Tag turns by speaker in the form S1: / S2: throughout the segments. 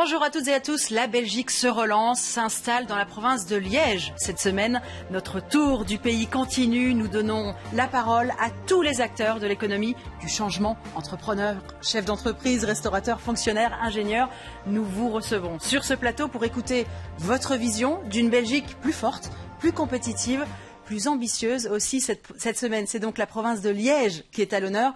S1: Bonjour à toutes et à tous, la Belgique se relance, s'installe dans la province de Liège. Cette semaine, notre tour du pays continue. Nous donnons la parole à tous les acteurs de l'économie, du changement, entrepreneurs, chefs d'entreprise, restaurateurs, fonctionnaires, ingénieurs. Nous vous recevons sur ce plateau pour écouter votre vision d'une Belgique plus forte, plus compétitive, plus ambitieuse aussi cette semaine. C'est donc la province de Liège qui est à l'honneur.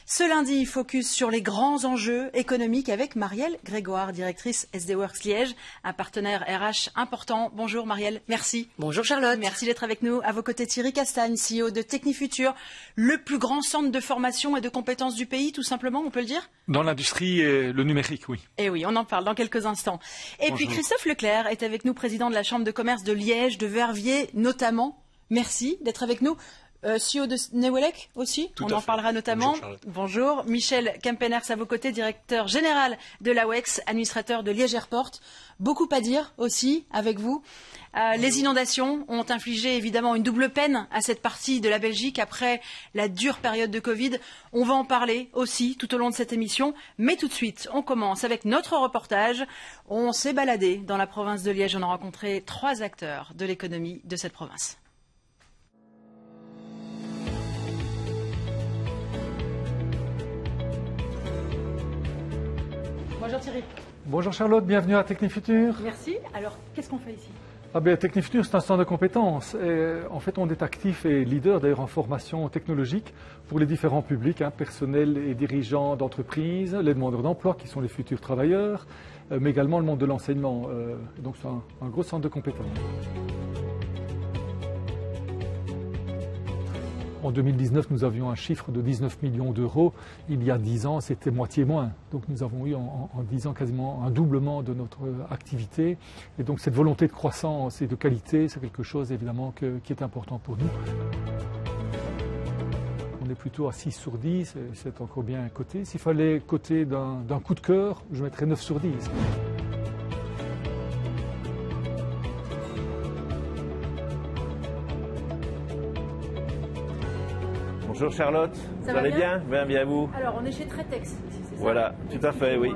S1: Ce lundi, focus sur les grands enjeux économiques avec Marielle Grégoire, directrice SD Works Liège, un partenaire RH important. Bonjour Marielle, merci.
S2: Bonjour Charlotte.
S1: Merci d'être avec nous. À vos côtés Thierry Castagne, CEO de Technifutur, le plus grand centre de formation et de compétences du pays, tout simplement, on peut le dire?
S3: Dans l'industrie et le numérique, oui.
S1: Et oui, on en parle dans quelques instants. Et
S3: Bonjour.
S1: puis Christophe Leclerc est avec nous, président de la Chambre de commerce de Liège, de Verviers notamment. Merci d'être avec nous. CEO de Newelec aussi, on en parlera notamment. Bonjour. Michel Kempeners à vos côtés, directeur général de l'AWEX, administrateur de Liège Airport. Beaucoup à dire aussi avec vous. Les inondations ont infligé évidemment une double peine à cette partie de la Belgique après la dure période de Covid. On va en parler aussi tout au long de cette émission. Mais tout de suite, on commence avec notre reportage. On s'est baladé dans la province de Liège. On a rencontré 3 acteurs de l'économie de cette province. Bonjour Thierry.
S3: Bonjour Charlotte, bienvenue à Technifutur.
S1: Merci. Alors, qu'est-ce qu'on fait ici?
S3: Technifutur, c'est un centre de compétences. Et, en fait, on est actif et leader d'ailleurs en formation technologique pour les différents publics, personnels et dirigeants d'entreprises, les demandeurs d'emploi qui sont les futurs travailleurs, mais également le monde de l'enseignement. Donc c'est un gros centre de compétences. En 2019, nous avions un chiffre de 19 millions d'euros. Il y a 10 ans, c'était moitié moins. Donc nous avons eu en 10 ans quasiment un doublement de notre activité. Et donc cette volonté de croissance et de qualité, c'est quelque chose évidemment qui est important pour nous. On est plutôt à 6 sur 10, et c'est encore bien coté. S'il fallait coter d'un coup de cœur, je mettrais 9 sur 10.
S4: Bonjour Charlotte, vous allez bien? Bien vous.
S1: Alors, on est chez Tretex.
S4: Voilà, tout à fait, oui.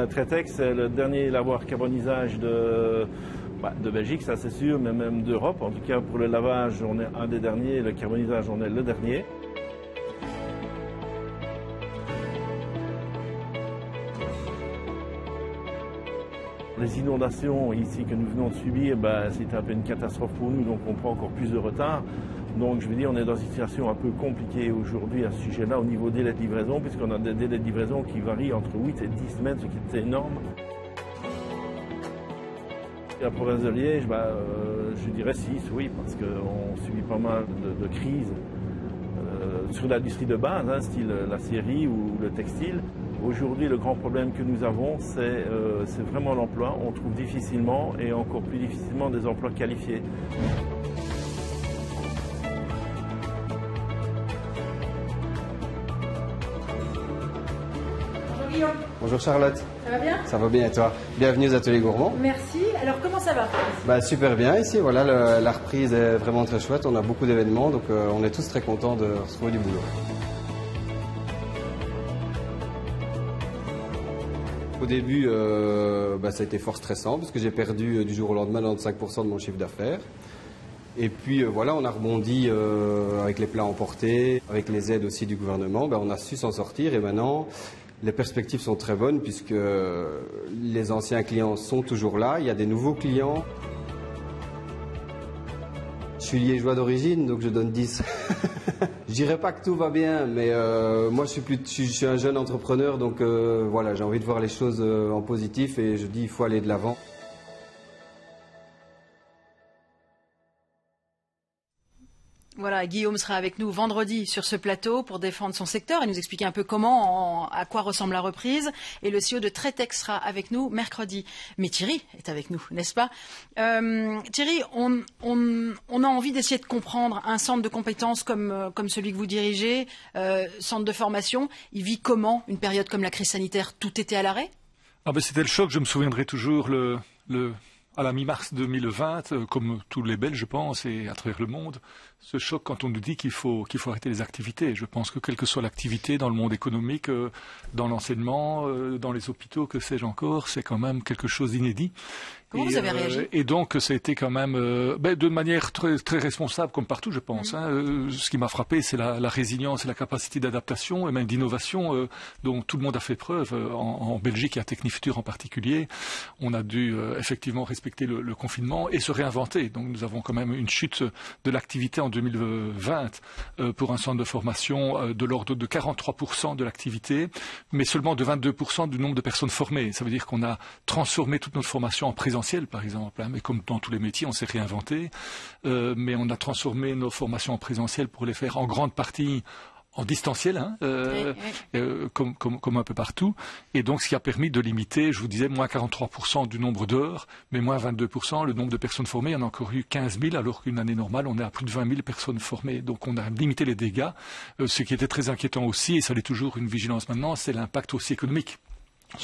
S4: Tretex, c'est le dernier lavoir carbonisage de Belgique, ça c'est sûr, mais même d'Europe. En tout cas, pour le lavage, on est un des derniers, le carbonisage, on est le dernier. Les inondations ici que nous venons de subir, c'était un peu une catastrophe pour nous, donc on prend encore plus de retard. Donc je veux dire, on est dans une situation un peu compliquée aujourd'hui à ce sujet-là au niveau des délais de livraison, puisqu'on a des délais de livraison qui varient entre 8 et 10 semaines, ce qui est énorme. La province de Liège, je dirais 6, oui, parce qu'on subit pas mal de crises sur l'industrie de base, style l'aciérie ou le textile. Aujourd'hui, le grand problème que nous avons, c'est vraiment l'emploi. On trouve difficilement et encore plus difficilement des emplois qualifiés.
S5: Bonjour Charlotte.
S1: Ça va bien?
S5: Ça va bien et toi? Bienvenue aux Ateliers Gourmands.
S1: Merci. Alors, comment ça va?
S5: Super bien ici, voilà, la reprise est vraiment très chouette, on a beaucoup d'événements, donc on est tous très contents de retrouver du boulot. Au début, ça a été fort stressant parce que j'ai perdu du jour au lendemain 95% de mon chiffre d'affaires. Et puis voilà, on a rebondi avec les plats emportés, avec les aides aussi du gouvernement, on a su s'en sortir et maintenant les perspectives sont très bonnes puisque les anciens clients sont toujours là, il y a des nouveaux clients. Je suis liégeois d'origine, donc je donne 10. Je dirais pas que tout va bien, mais moi je suis un jeune entrepreneur, donc voilà, j'ai envie de voir les choses en positif et je dis il faut aller de l'avant.
S1: Voilà, Guillaume sera avec nous vendredi sur ce plateau pour défendre son secteur et nous expliquer un peu à quoi ressemble la reprise. Et le CEO de Tretex sera avec nous mercredi. Mais Thierry est avec nous, n'est-ce pas? Thierry, on a envie d'essayer de comprendre un centre de compétences comme celui que vous dirigez, centre de formation. Il vit comment une période comme la crise sanitaire? Tout était à l'arrêt?
S3: C'était le choc, je me souviendrai toujours à la mi-mars 2020, comme tous les Belges, je pense, et à travers le monde, ce choc quand on nous dit qu'il faut arrêter les activités. Je pense que quelle que soit l'activité dans le monde économique, dans l'enseignement, dans les hôpitaux, que sais-je encore, c'est quand même quelque chose d'inédit.
S1: Comment vous avez réagi?
S3: Et donc, ça a été quand même de manière très, très responsable, comme partout, je pense. Ce qui m'a frappé, c'est la résilience et la capacité d'adaptation et même d'innovation dont tout le monde a fait preuve. En Belgique et à Technifutur en particulier, on a dû effectivement respecter le confinement et se réinventer. Donc, nous avons quand même une chute de l'activité en 2020 pour un centre de formation de l'ordre de 43% de l'activité, mais seulement de 22% du nombre de personnes formées. Ça veut dire qu'on a transformé toute notre formation en présentiel, par exemple. Mais comme dans tous les métiers, on s'est réinventé. Mais on a transformé nos formations en présentiel pour les faire en grande partie en distanciel, comme un peu partout. Et donc, ce qui a permis de limiter, je vous disais, moins 43% du nombre d'heures, mais moins 22% le nombre de personnes formées. Il y en a encore eu 15 000, alors qu'une année normale, on est à plus de 20 000 personnes formées. Donc, on a limité les dégâts. Ce qui était très inquiétant aussi, et ça l'est toujours une vigilance maintenant, c'est l'impact aussi économique.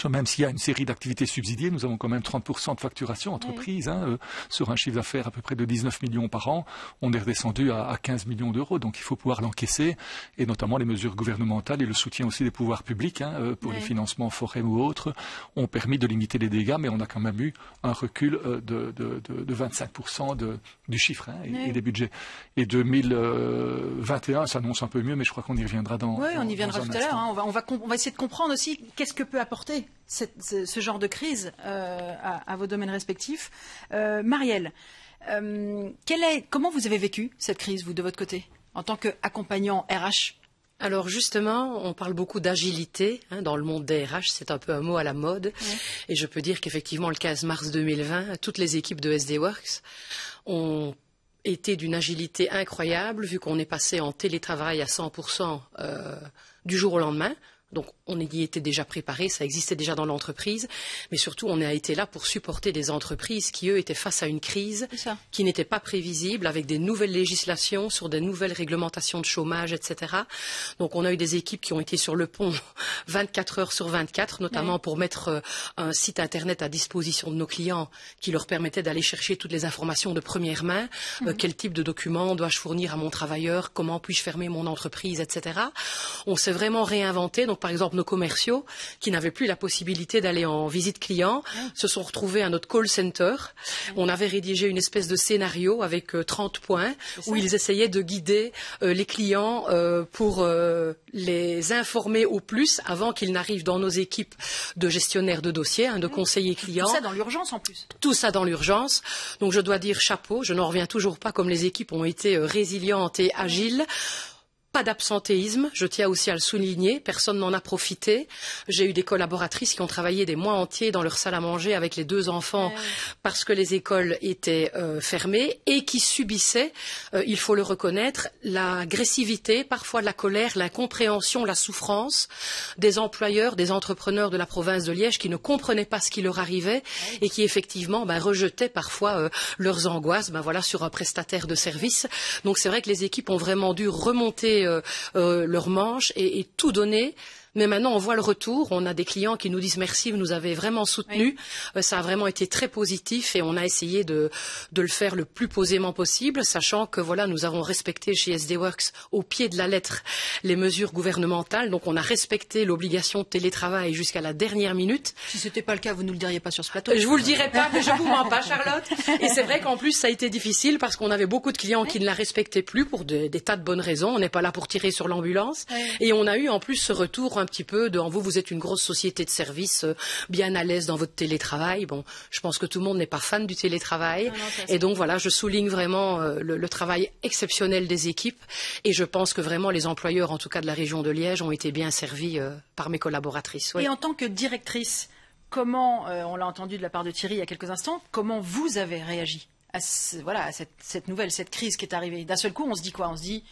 S3: Même s'il y a une série d'activités subsidiées, nous avons quand même 30% de facturation entreprise, sur un chiffre d'affaires à peu près de 19 millions par an. On est redescendu à 15 millions d'euros, donc il faut pouvoir l'encaisser, et notamment les mesures gouvernementales et le soutien aussi des pouvoirs publics pour les financements forains ou autres ont permis de limiter les dégâts, mais on a quand même eu un recul de 25% du chiffre et des budgets. Et 2021 s'annonce un peu mieux, mais je crois qu'on y reviendra
S1: on y viendra tout à l'heure. On va essayer de comprendre aussi qu'est-ce que peut apporter ce genre de crise à vos domaines respectifs. Marielle, comment vous avez vécu cette crise, vous, de votre côté, en tant qu'accompagnant RH?
S2: Alors justement, on parle beaucoup d'agilité dans le monde des RH, c'est un peu un mot à la mode. Et je peux dire qu'effectivement, le 15 mars 2020, toutes les équipes de SD Works ont été d'une agilité incroyable, vu qu'on est passé en télétravail à 100% du jour au lendemain. Donc on y était déjà préparé, ça existait déjà dans l'entreprise, mais surtout on a été là pour supporter des entreprises qui, eux, étaient face à une crise qui n'était pas prévisible, avec des nouvelles législations sur des nouvelles réglementations de chômage, etc. Donc on a eu des équipes qui ont été sur le pont 24 heures sur 24, notamment pour mettre un site internet à disposition de nos clients qui leur permettait d'aller chercher toutes les informations de première main, quel type de documents dois-je fournir à mon travailleur, comment puis-je fermer mon entreprise, etc. On s'est vraiment réinventé. Donc par exemple, nos commerciaux, qui n'avaient plus la possibilité d'aller en visite client, se sont retrouvés à notre call center. On avait rédigé une espèce de scénario avec 30 points où ils essayaient de guider les clients pour les informer au plus avant qu'ils n'arrivent dans nos équipes de gestionnaires de dossiers, de conseillers clients.
S1: Tout ça dans l'urgence en plus.
S2: Tout ça dans l'urgence. Donc je dois dire chapeau, je n'en reviens toujours pas comme les équipes ont été résilientes et agiles. Pas d'absentéisme, je tiens aussi à le souligner, personne n'en a profité. J'ai eu des collaboratrices qui ont travaillé des mois entiers dans leur salle à manger avec les 2 enfants parce que les écoles étaient fermées et qui subissaient, il faut le reconnaître, l'agressivité, parfois la colère, l'incompréhension, la souffrance des employeurs, des entrepreneurs de la province de Liège qui ne comprenaient pas ce qui leur arrivait et qui effectivement rejetaient parfois leurs angoisses sur un prestataire de service. Donc c'est vrai que les équipes ont vraiment dû remonter leurs manches et tout donner. Mais maintenant, on voit le retour. On a des clients qui nous disent merci, vous nous avez vraiment soutenus. Ça a vraiment été très positif et on a essayé de le faire le plus posément possible, sachant que nous avons respecté chez SD Works au pied de la lettre les mesures gouvernementales. Donc, on a respecté l'obligation de télétravail jusqu'à la dernière minute.
S1: Si ce n'était pas le cas, vous ne nous le diriez pas sur ce plateau.
S2: Je vous le dirai pas, mais je vous mens pas, Charlotte. Et c'est vrai qu'en plus, ça a été difficile parce qu'on avait beaucoup de clients qui ne la respectaient plus pour des tas de bonnes raisons. On n'est pas là pour tirer sur l'ambulance. Et on a eu en plus ce retour un petit peu de vous êtes une grosse société de services bien à l'aise dans votre télétravail. Bon, je pense que tout le monde n'est pas fan du télétravail. Et donc je souligne vraiment le travail exceptionnel des équipes et je pense que vraiment les employeurs, en tout cas de la région de Liège, ont été bien servis par mes collaboratrices.
S1: Et en tant que directrice, comment, on l'a entendu de la part de Thierry il y a quelques instants, comment vous avez réagi à cette nouvelle, cette crise qui est arrivée? D'un seul coup, on se dit quoi? On se dit,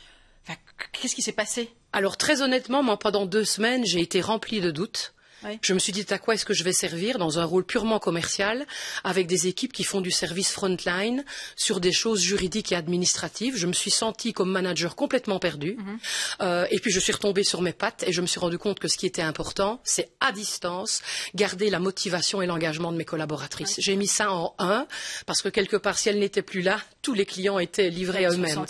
S1: qu'est-ce qui s'est passé?
S2: Alors très honnêtement, moi pendant 2 semaines, j'ai été remplie de doutes.
S1: Oui.
S2: Je me suis dit, à quoi est-ce que je vais servir dans un rôle purement commercial, avec des équipes qui font du service frontline sur des choses juridiques et administratives. Je me suis sentie comme manager complètement perdue. Et puis je suis retombée sur mes pattes et je me suis rendu compte que ce qui était important, c'est à distance, garder la motivation et l'engagement de mes collaboratrices. J'ai mis ça en un, parce que quelque part, si elles n'étaient plus là, tous les clients étaient livrés à eux-mêmes.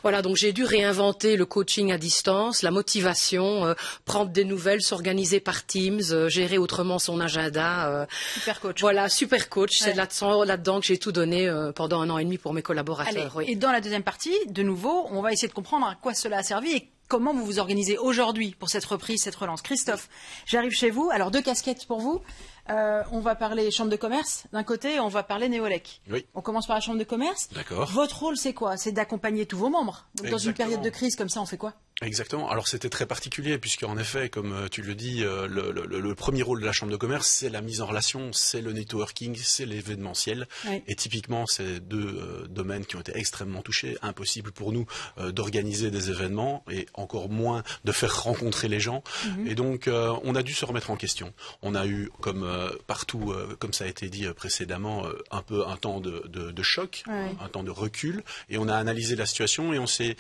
S2: Voilà, donc j'ai dû réinventer le coaching à distance, la motivation, prendre des nouvelles, s'organiser par Teams, gérer autrement son agenda.
S1: Super coach.
S2: Voilà, super coach. C'est là-dedans que j'ai tout donné pendant 1 an et demi pour mes collaborateurs.
S1: Allez, et dans la deuxième partie, de nouveau, on va essayer de comprendre à quoi cela a servi et comment vous vous organisez aujourd'hui pour cette reprise, cette relance. Christophe, j'arrive chez vous. Alors, 2 casquettes pour vous. On va parler chambre de commerce d'un côté et on va parler Neolec.
S6: Oui.
S1: On commence par la chambre de commerce.
S6: D'accord.
S1: Votre rôle, c'est quoi? C'est d'accompagner tous vos membres. Donc, dans une période de crise comme ça, on fait quoi?
S6: Exactement. Alors c'était très particulier puisque en effet, comme tu le dis, le premier rôle de la chambre de commerce, c'est la mise en relation, c'est le networking, c'est l'événementiel.
S1: Oui.
S6: Et typiquement, c'est 2 domaines qui ont été extrêmement touchés. Impossible pour nous d'organiser des événements et encore moins de faire rencontrer les gens. Et donc, on a dû se remettre en question. On a eu, comme partout, comme ça a été dit précédemment, un peu un temps de choc, un temps de recul, et on a analysé la situation et on s'est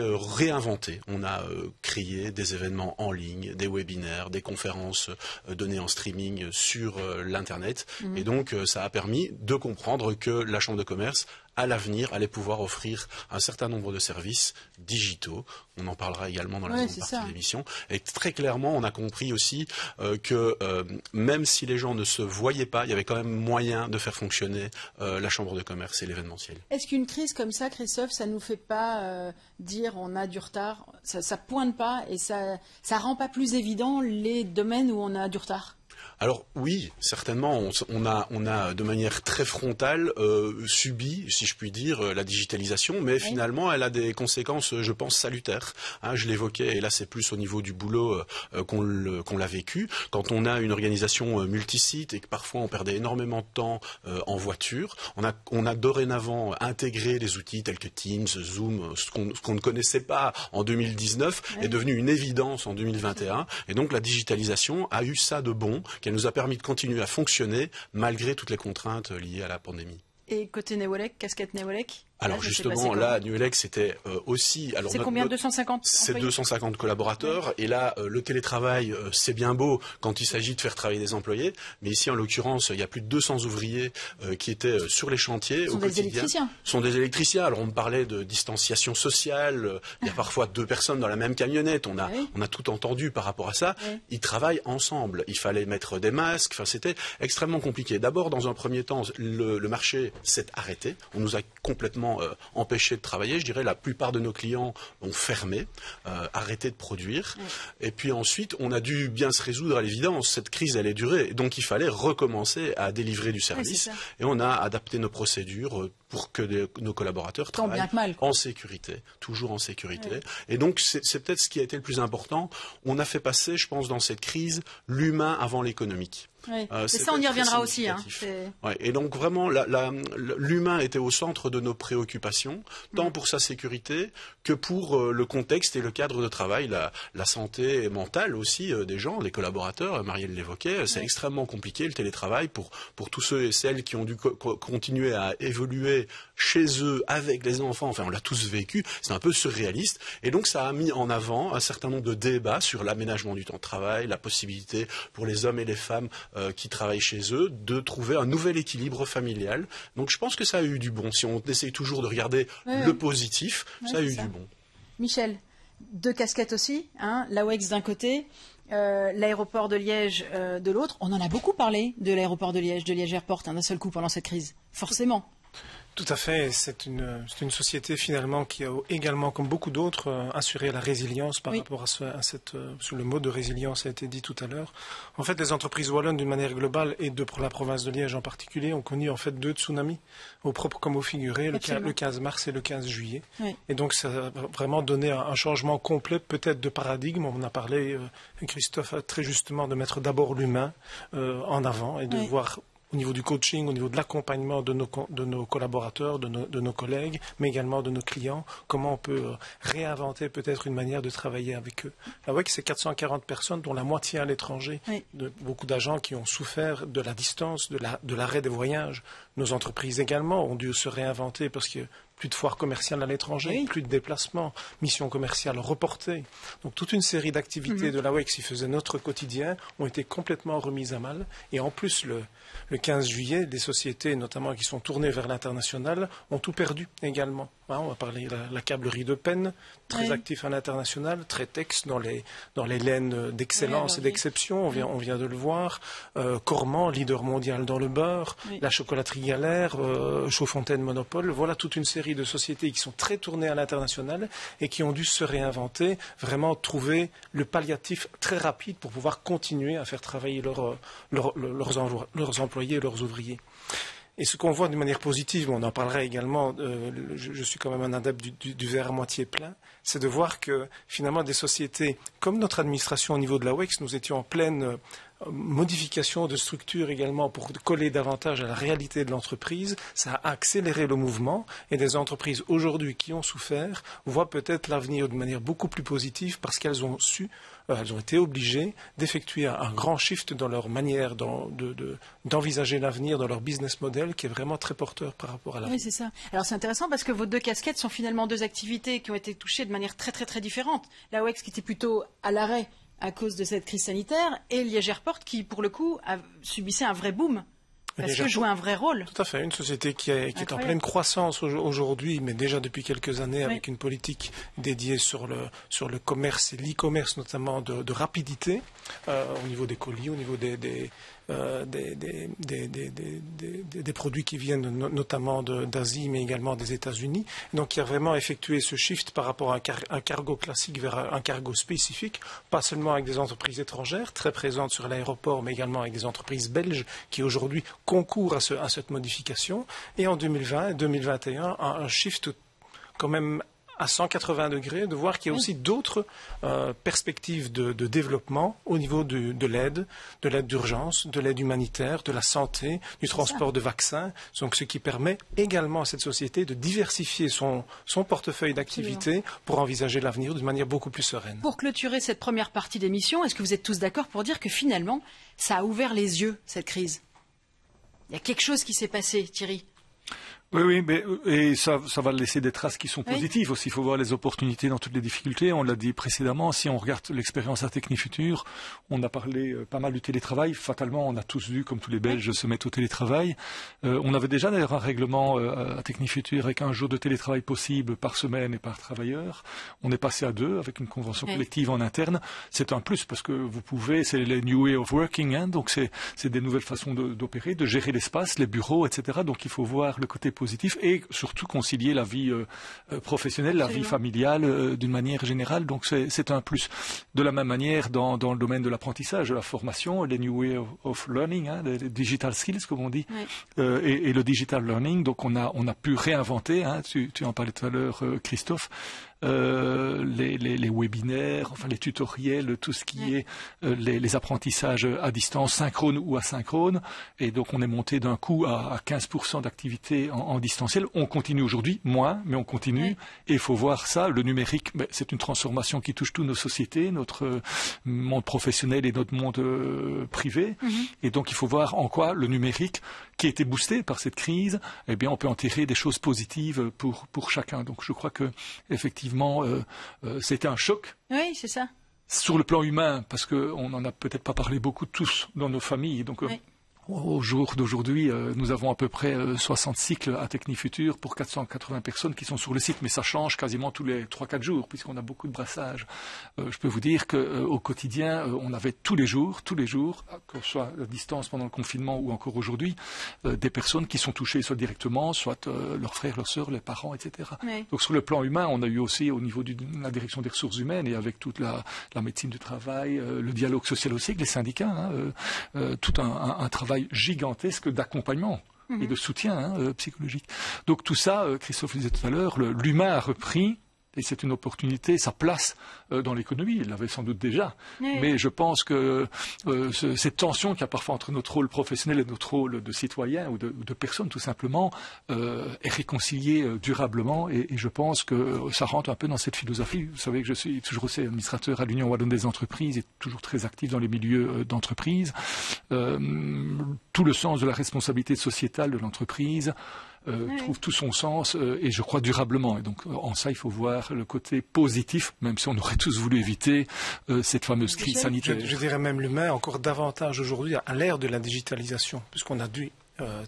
S6: réinventé. On a créé des événements en ligne, des webinaires, des conférences données en streaming sur l'Internet. Et donc, ça a permis de comprendre que la Chambre de commerce, à l'avenir, allait pouvoir offrir un certain nombre de services digitaux. On en parlera également dans la seconde partie de l'émission. Et très clairement, on a compris aussi que même si les gens ne se voyaient pas, il y avait quand même moyen de faire fonctionner la Chambre de commerce et l'événementiel.
S1: Est-ce qu'une crise comme ça, Christophe, ça ne nous fait pas dire on a du retard, ça pointe pas et ça rend pas plus évident les domaines où on a du retard?
S6: Alors oui, certainement, on a de manière très frontale subi, si je puis dire, la digitalisation, mais finalement, elle a des conséquences, je pense, salutaires. Je l'évoquais, et là c'est plus au niveau du boulot qu'on l'a vécu. Quand on a une organisation multisite et que parfois on perdait énormément de temps en voiture, on a dorénavant intégré des outils tels que Teams, Zoom, ce qu'on ne connaissait pas en 2019 est devenu une évidence en 2021. Et donc la digitalisation a eu ça de bon, qu'elle nous a permis de continuer à fonctionner malgré toutes les contraintes liées à la pandémie.
S1: Et côté Neolec, casquette Neolec?
S6: Alors justement, là, Neolec, c'était aussi...
S1: C'est combien, 250
S6: C'est 250 collaborateurs. Et là, le télétravail, c'est bien beau quand il s'agit de faire travailler des employés. Mais ici, en l'occurrence, il y a plus de 200 ouvriers qui étaient sur les chantiers au quotidien. Ce sont des électriciens. Alors, on me parlait de distanciation sociale. Il y a parfois 2 personnes dans la même camionnette. On a tout entendu par rapport à ça. Ils travaillent ensemble. Il fallait mettre des masques. Enfin, c'était extrêmement compliqué. D'abord, dans un premier temps, le marché s'est arrêté. On nous a complètement empêchés de travailler. Je dirais la plupart de nos clients ont fermé, arrêté de produire. Et puis ensuite, on a dû bien se résoudre à l'évidence. Cette crise allait durer. Donc il fallait recommencer à délivrer du service. Et on a adapté nos procédures pour que nos collaborateurs travaillent en sécurité, toujours en sécurité. Et donc c'est peut-être ce qui a été le plus important. On a fait passer, je pense, dans cette crise, l'humain avant l'économique.
S1: Et ça, on y reviendra aussi.
S6: Et donc vraiment, l'humain était au centre de nos préoccupations, tant pour sa sécurité que pour le contexte et le cadre de travail, la santé mentale aussi des gens, des collaborateurs. Marielle l'évoquait, c'est extrêmement compliqué le télétravail pour tous ceux et celles qui ont dû continuer à évoluer chez eux avec les enfants. Enfin, on l'a tous vécu. C'est un peu surréaliste. Et donc, ça a mis en avant un certain nombre de débats sur l'aménagement du temps de travail, la possibilité pour les hommes et les femmes qui travaillent chez eux de trouver un nouvel équilibre familial. Donc je pense que ça a eu du bon. Si on essaye toujours de regarder le positif, ça a eu du bon.
S1: Michel, 2 casquettes aussi, l'AWEX d'un côté, l'aéroport de Liège de l'autre. On en a beaucoup parlé de l'aéroport de Liège Airport, d'un seul coup pendant cette crise. Forcément.
S7: Tout à fait. C'est une société finalement qui a également, comme beaucoup d'autres, assuré la résilience par rapport à sur le mot de résilience a été dit tout à l'heure. En fait, les entreprises wallonnes d'une manière globale et pour la province de Liège en particulier ont connu en fait 2 tsunamis, au propre comme au figuré, le 15 mars et le 15 juillet. Et donc ça a vraiment donné un changement complet, peut-être de paradigme. On a parlé, Christophe, très justement, de mettre d'abord l'humain en avant et de voir au niveau du coaching, au niveau de l'accompagnement de nos collaborateurs, de nos collègues, mais également de nos clients, comment on peut réinventer peut-être une manière de travailler avec eux. La WEC, c'est 440 personnes, dont la moitié à l'étranger, beaucoup d'agents qui ont souffert de la distance, de l'arrêt des voyages. Nos entreprises également ont dû se réinventer parce que plus de foires commerciales à l'étranger, plus de déplacements, missions commerciales reportées. Donc toute une série d'activités de la WEC qui faisaient notre quotidien ont été complètement remises à mal. Et en plus, le 15 juillet, des sociétés, notamment qui sont tournées vers l'international, ont tout perdu également. On va parler de la câblerie de Penn, très actif à l'international, très texte dans les laines d'excellence et d'exception, on vient de le voir. Cormand, leader mondial dans le beurre, la chocolaterie Galère, Chaudfontaine Monopole, voilà toute une série de sociétés qui sont très tournées à l'international et qui ont dû se réinventer, vraiment trouver le palliatif très rapide pour pouvoir continuer à faire travailler leurs employés et leurs ouvriers. Et ce qu'on voit d'une manière positive, on en parlera également, je suis quand même un adepte du verre à moitié plein, c'est de voir que finalement des sociétés comme notre administration au niveau de la WEX, nous étions en pleine modification de structure également pour coller davantage à la réalité de l'entreprise. Ça a accéléré le mouvement et des entreprises aujourd'hui qui ont souffert voient peut-être l'avenir de manière beaucoup plus positive parce qu'elles ont elles ont été obligées d'effectuer un grand shift dans leur manière d'envisager l'avenir, dans leur business model qui est vraiment très porteur par rapport à l'avenir.
S1: Oui, c'est ça. Alors c'est intéressant parce que vos deux casquettes sont finalement deux activités qui ont été touchées de manière très très très différente. La WEX qui était plutôt à l'arrêt à cause de cette crise sanitaire, et Liège Airport qui, pour le coup, subissait un vrai boom. Parce que jouait un vrai rôle.
S7: Tout à fait. Une société qui est en pleine croissance aujourd'hui, mais déjà depuis quelques années, avec une politique dédiée sur le commerce et l'e-commerce, notamment de rapidité, au niveau des colis, au niveau des produits qui viennent notamment d'Asie, mais également des États-Unis. Donc, il y a vraiment effectué ce shift par rapport à un cargo classique vers un cargo spécifique, pas seulement avec des entreprises étrangères, très présentes sur l'aéroport, mais également avec des entreprises belges qui aujourd'hui concourent à cette modification. Et en 2020 et 2021, un shift quand même à 180 degrés, de voir qu'il y a aussi d'autres perspectives de développement au niveau de l'aide d'urgence, de l'aide humanitaire, de la santé, du transport de vaccins. Donc, ce qui permet également à cette société de diversifier son portefeuille d'activités pour envisager l'avenir de manière beaucoup plus sereine.
S1: Pour clôturer cette première partie d'émission, est-ce que vous êtes tous d'accord pour dire que finalement, ça a ouvert les yeux, cette crise? Il y a quelque chose qui s'est passé, Thierry?
S3: Oui, et ça va laisser des traces qui sont positives aussi. Il faut voir les opportunités dans toutes les difficultés. On l'a dit précédemment, si on regarde l'expérience à Technifutur, on a parlé pas mal du télétravail. Fatalement, on a tous vu, comme tous les Belges, se mettre au télétravail. On avait déjà d'ailleurs un règlement à Technifutur avec un jour de télétravail possible par semaine et par travailleur. On est passé à 2 avec une convention collective en interne. C'est un plus parce que vous pouvez, c'est les new way of working, donc c'est des nouvelles façons d'opérer, de gérer l'espace, les bureaux, etc. Donc il faut voir le côté positif et surtout concilier la vie professionnelle, la vie familiale d'une manière générale. Donc c'est un plus. De la même manière dans le domaine de l'apprentissage, de la formation, les new way of learning, les digital skills comme on dit, et le digital learning. Donc on a pu réinventer, tu en parlais tout à l'heure Christophe, les webinaires, enfin les tutoriels, tout ce qui est les apprentissages à distance, synchrone ou asynchrone. Et donc on est monté d'un coup à 15% d'activité en distanciel. On continue aujourd'hui, moins, mais on continue. Et il faut voir ça, le numérique, c'est une transformation qui touche toutes nos sociétés, notre monde professionnel et notre monde privé. Et donc il faut voir en quoi le numérique, qui a été boosté par cette crise, eh bien on peut en tirer des choses positives pour chacun. Donc je crois que effectivement c'était un choc.
S1: Oui, c'est ça.
S3: Sur le plan humain, parce qu'on n'en a peut-être pas parlé beaucoup tous dans nos familles. Donc au jour d'aujourd'hui, nous avons à peu près 60 cycles à Technifutur pour 480 personnes qui sont sur le site, mais ça change quasiment tous les 3-4 jours, puisqu'on a beaucoup de brassage. Je peux vous dire qu'au quotidien, on avait tous les jours, que ce soit à distance pendant le confinement ou encore aujourd'hui, des personnes qui sont touchées soit directement, soit leurs frères, leurs sœurs, les parents, etc. Donc sur le plan humain, on a eu aussi au niveau de la direction des ressources humaines et avec toute la médecine du travail, le dialogue social aussi avec les syndicats, tout un travail gigantesque d'accompagnement et de soutien psychologique. Donc tout ça, Christophe le disait tout à l'heure, l'humain a repris et c'est une opportunité, sa place dans l'économie. Il l'avait sans doute déjà. Oui. Mais je pense que cette tension qu'il y a parfois entre notre rôle professionnel et notre rôle de citoyen ou de personne, tout simplement, est réconciliée durablement. Et je pense que ça rentre un peu dans cette philosophie. Vous savez que je suis toujours aussi administrateur à l'Union wallonne des entreprises et toujours très actif dans les milieux d'entreprise. Tout le sens de la responsabilité sociétale de l'entreprise trouve tout son sens et je crois durablement. Et donc en ça, il faut voir le côté positif, même si on aurait tous voulu éviter cette fameuse crise sanitaire.
S7: Je dirais même l'humain encore davantage aujourd'hui à l'ère de la digitalisation, puisqu'on a dû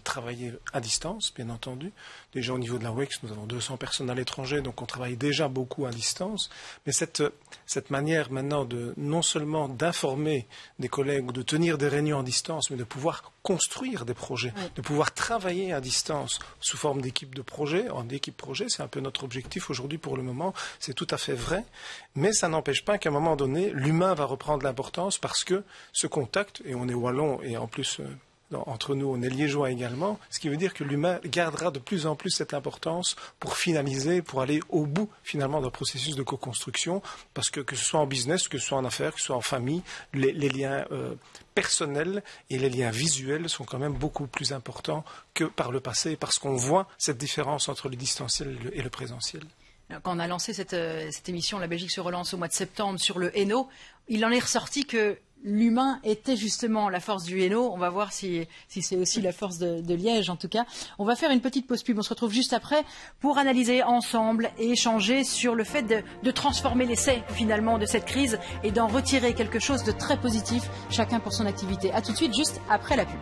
S7: travailler à distance, bien entendu. Déjà au niveau de la WEX, nous avons 200 personnes à l'étranger, donc on travaille déjà beaucoup à distance. Mais cette manière maintenant de non seulement d'informer des collègues ou de tenir des réunions à distance, mais de pouvoir construire des projets, de pouvoir travailler à distance sous forme d'équipe de projet, c'est un peu notre objectif aujourd'hui pour le moment, c'est tout à fait vrai, mais ça n'empêche pas qu'à un moment donné, l'humain va reprendre l'importance parce que ce contact, et on est wallon et en plus entre nous, on est liégeois également, ce qui veut dire que l'humain gardera de plus en plus cette importance pour finaliser, pour aller au bout finalement d'un processus de co-construction, parce que ce soit en business, que ce soit en affaires, que ce soit en famille, les liens personnels et les liens visuels sont quand même beaucoup plus importants que par le passé, parce qu'on voit cette différence entre le distanciel et le présentiel.
S1: Quand on a lancé cette émission, La Belgique se relance au mois de septembre sur le Hainaut, il en est ressorti que l'humain était justement la force du Hainaut. On va voir si c'est aussi la force de Liège, en tout cas. On va faire une petite pause pub. On se retrouve juste après pour analyser ensemble et échanger sur le fait de transformer l'essai, finalement, de cette crise et d'en retirer quelque chose de très positif, chacun pour son activité. À tout de suite, juste après la pub.